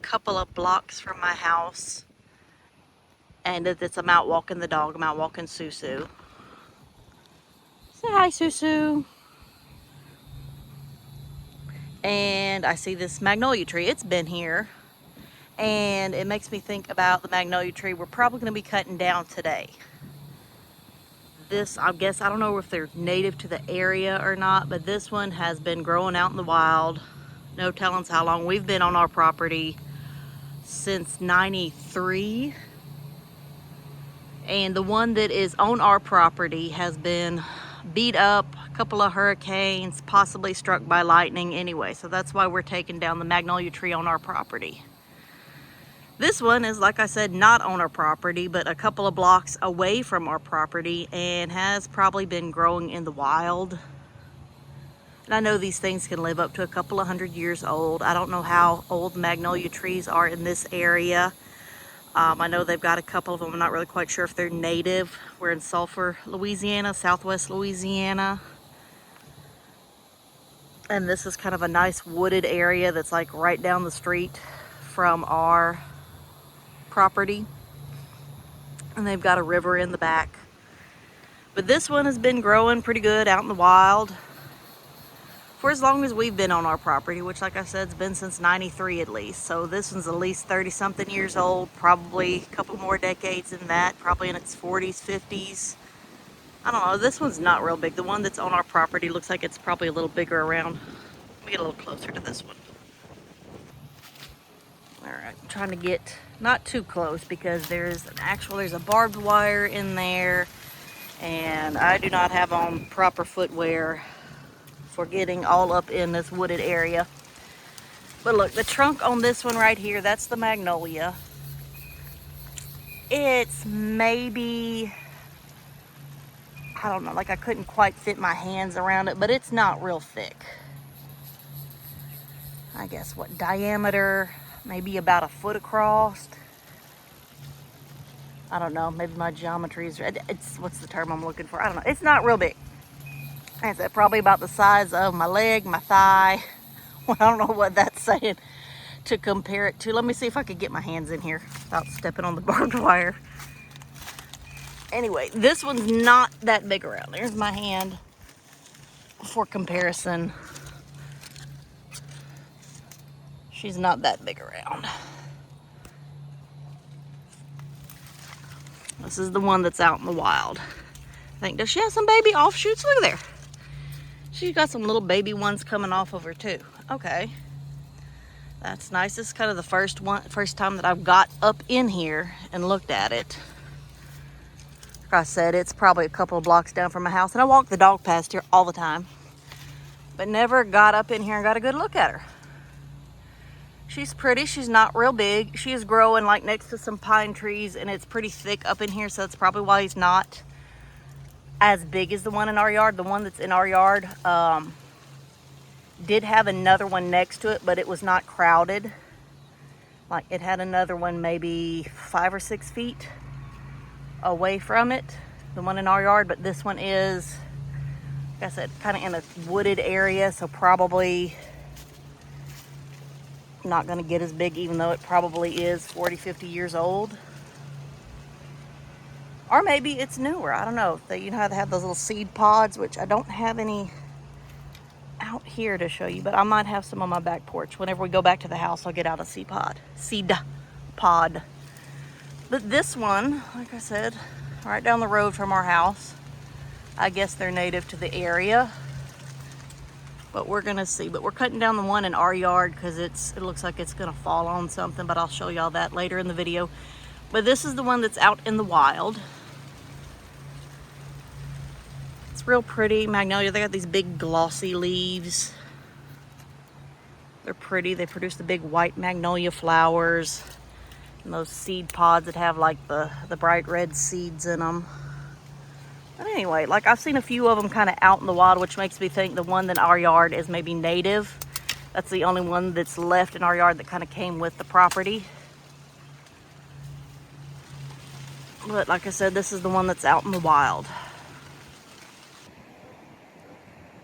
couple of blocks from my house, and I'm out walking the dog. I'm out walking Susu. Say hi, Susu. And I see this magnolia tree. It's been here, and it makes me think about the magnolia tree we're probably going to be cutting down today. This, I guess, I don't know if they're native to the area or not, but this one has been growing out in the wild. No telling how long. We've been on our property since '93. And the one that is on our property has been beat up, a couple of hurricanes, possibly struck by lightning anyway. So that's why we're taking down the magnolia tree on our property. This one is, like I said, not on our property, but a couple of blocks away from our property, and has probably been growing in the wild. And I know these things can live up to a couple of 100 years old. I don't know how old magnolia trees are in this area. I know they've got a couple of them. I'm not really quite sure if they're native. We're in Sulphur, Louisiana, southwest Louisiana. And this is kind of a nice wooded area that's like right down the street from our property. And they've got a river in the back. But this one has been growing pretty good out in the wild for as long as we've been on our property, which, like I said, has been since '93 at least. So this one's at least 30-something years old, probably a couple more decades than that, probably in its 40s, 50s. I don't know, this one's not real big. The one that's on our property looks like it's probably a little bigger around. Let me get a little closer to this one. All right, I'm trying to get not too close because there's a barbed wire in there, and I do not have on proper footwear for getting all up in this wooded area. But look, the trunk on this one right here, that's the magnolia. It's maybe, I don't know, like I couldn't quite fit my hands around it, but it's not real thick. I guess what diameter, maybe about a foot across. I don't know, maybe my geometry is, what's the term I'm looking for? I don't know, it's not real big. I said probably about the size of my leg, my thigh. Well, I don't know what that's saying to compare it to. Let me see if I could get my hands in here without stepping on the barbed wire. Anyway, this one's not that big around. There's my hand for comparison. She's not that big around. This is the one that's out in the wild. I think, does she have some baby offshoots? Look there. She's got some little baby ones coming off of her too. Okay. That's nice. This is kind of the first time that I've got up in here and looked at it. Like I said, it's probably a couple of blocks down from my house, and I walk the dog past here all the time, but never got up in here and got a good look at her. She's pretty. She's not real big. She is growing like next to some pine trees, and it's pretty thick up in here, so that's probably why he's not as big as the one in our yard. The one that's in our yard did have another one next to it, but it was not crowded. Like, it had another one maybe 5 or 6 feet away from it, the one in our yard. But this one is, like I said, kind of in a wooded area, so probably not going to get as big, even though it probably is 40-50 years old. Or maybe it's newer. I don't know. You know how they have those little seed pods, which I don't have any out here to show you, but I might have some on my back porch. Whenever we go back to the house, I'll get out a seed pod. But this one, like I said, right down the road from our house. I guess they're native to the area, but we're gonna see. But we're cutting down the one in our yard because it looks like it's gonna fall on something, but I'll show y'all that later in the video. But this is the one that's out in the wild. It's real pretty. Magnolia, they got these big glossy leaves. They're pretty. They produce the big white magnolia flowers and those seed pods that have like the bright red seeds in them. But anyway, like I've seen a few of them kind of out in the wild, which makes me think the one in our yard is maybe native. That's the only one that's left in our yard that kind of came with the property. But like I said, this is the one that's out in the wild.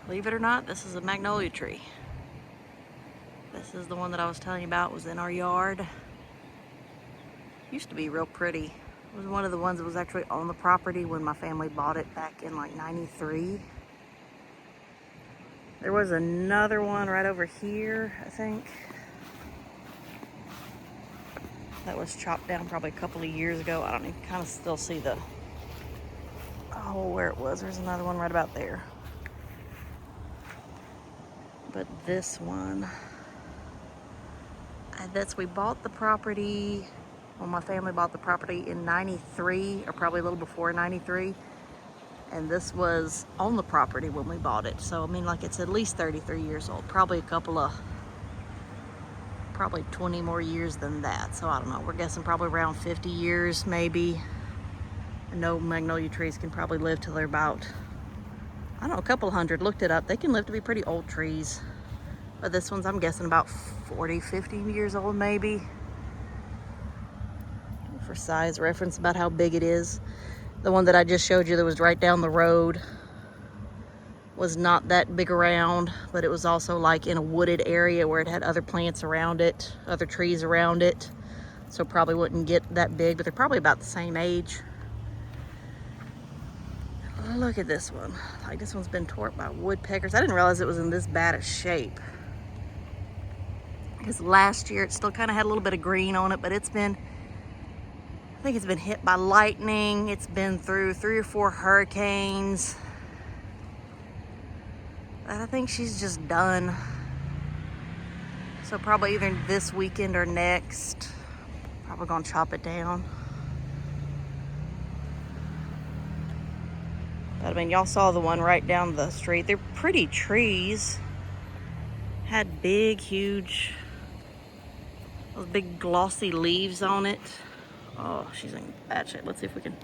Believe it or not, this is a magnolia tree. This is the one that I was telling you about, was in our yard. Used to be real pretty. It was one of the ones that was actually on the property when my family bought it back in like '93. There was another one right over here, I think, that was chopped down probably a couple of years ago. I don't even kind of still see the hole where it was. There's another one right about there. But this one, we bought the property, well, my family bought the property in '93, or probably a little before '93. And this was on the property when we bought it. So, I mean, like, it's at least 33 years old. Probably 20 more years than that. So, I don't know. We're guessing probably around 50 years, maybe. I know magnolia trees can probably live till they're about, I don't know, a couple hundred. Looked it up. They can live to be pretty old trees. But this one's, I'm guessing, about 40, 50 years old, maybe. For size reference about how big it is. The one that I just showed you that was right down the road was not that big around, but it was also like in a wooded area where it had other plants around it, other trees around it. So probably wouldn't get that big, but they're probably about the same age. Look at this one. Like, this one's been torn by woodpeckers. I didn't realize it was in this bad a shape. Because last year it still kind of had a little bit of green on it, but it's been, I think it's been hit by lightning. It's been through 3 or 4 hurricanes. And I think she's just done. So probably either this weekend or next, probably gonna chop it down. But I mean, y'all saw the one right down the street. They're pretty trees. Had big, huge, those big glossy leaves on it. Oh, she's in bad shape. Let's see if we can.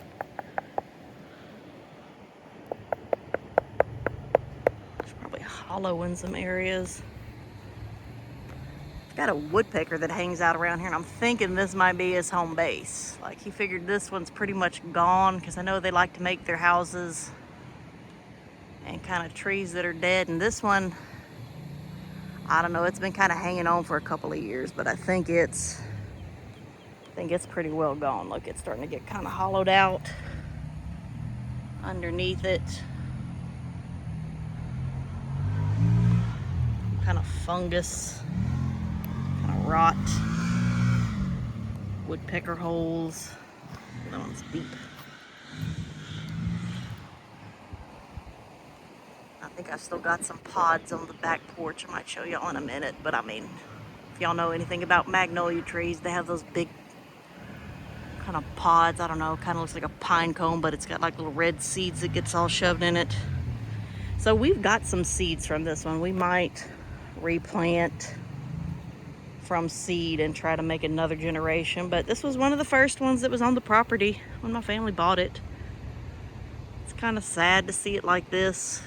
It's probably hollow in some areas. I've got a woodpecker that hangs out around here, and I'm thinking this might be his home base. Like, he figured this one's pretty much gone, because I know they like to make their houses and kind of trees that are dead. And this one, I don't know, it's been kind of hanging on for a couple of years, but I think it's pretty well gone. Look, it's starting to get kind of hollowed out underneath it. Kind of fungus, kind of rot. Woodpecker holes. That one's deep. I think I've still got some pods on the back porch. I might show y'all in a minute, but I mean, if y'all know anything about magnolia trees, they have those big kind of pods. I don't know, kind of looks like a pine cone, but it's got like little red seeds that gets all shoved in it. So we've got some seeds from this one. We might replant from seed and try to make another generation, but this was one of the first ones that was on the property when my family bought it. It's kind of sad to see it like this.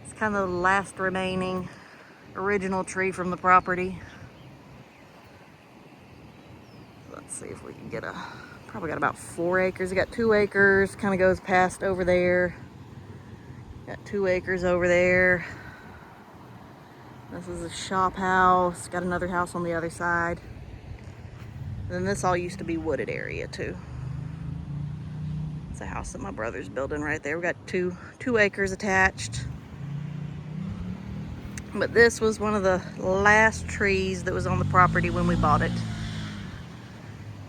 It's kind of the last remaining original tree from the property. Let's see if we can get probably got about 4 acres. We got 2 acres, kind of goes past over there. Got 2 acres over there. This is a shop house. Got another house on the other side. And then this all used to be wooded area too. It's a house that my brother's building right there. We got two acres attached. But this was one of the last trees that was on the property when we bought it.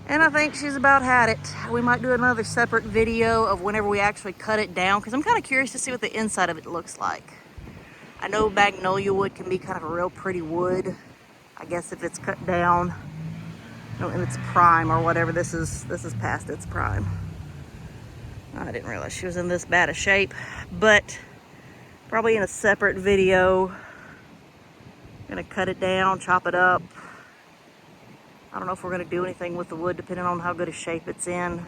And I think she's about had it. We might do another separate video of whenever we actually cut it down, because I'm kind of curious to see what the inside of it looks like. I know magnolia wood can be kind of a real pretty wood. I guess if it's cut down, you know, in its prime or whatever. This is past its prime. I didn't realize she was in this bad a shape, but probably in a separate video. I'm gonna cut it down, chop it up. I don't know if we're gonna do anything with the wood depending on how good a shape it's in,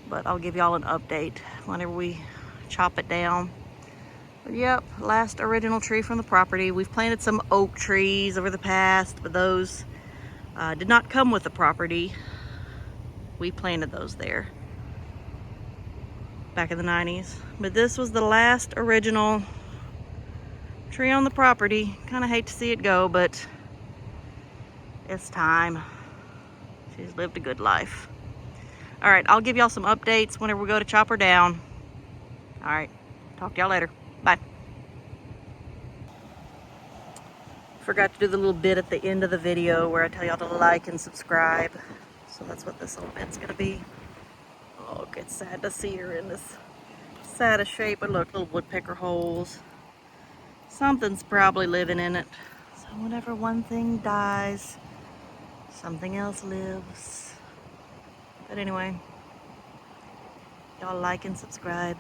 but I'll give y'all an update whenever we chop it down. But yep, last original tree from the property. We've planted some oak trees over the past, but those did not come with the property. We planted those there back in the 90s. But this was the last original tree on the property. Kind of hate to see it go, but it's time. She's lived a good life. All right, I'll give y'all some updates whenever we go to chop her down. All right, talk to y'all later. Bye. Forgot to do the little bit at the end of the video where I tell y'all to like and subscribe. So that's what this little bit's gonna be. Oh, look, it's sad to see her in this saddest shape, but look, little woodpecker holes. Something's probably living in it. So whenever one thing dies, something else lives. But anyway, y'all like and subscribe.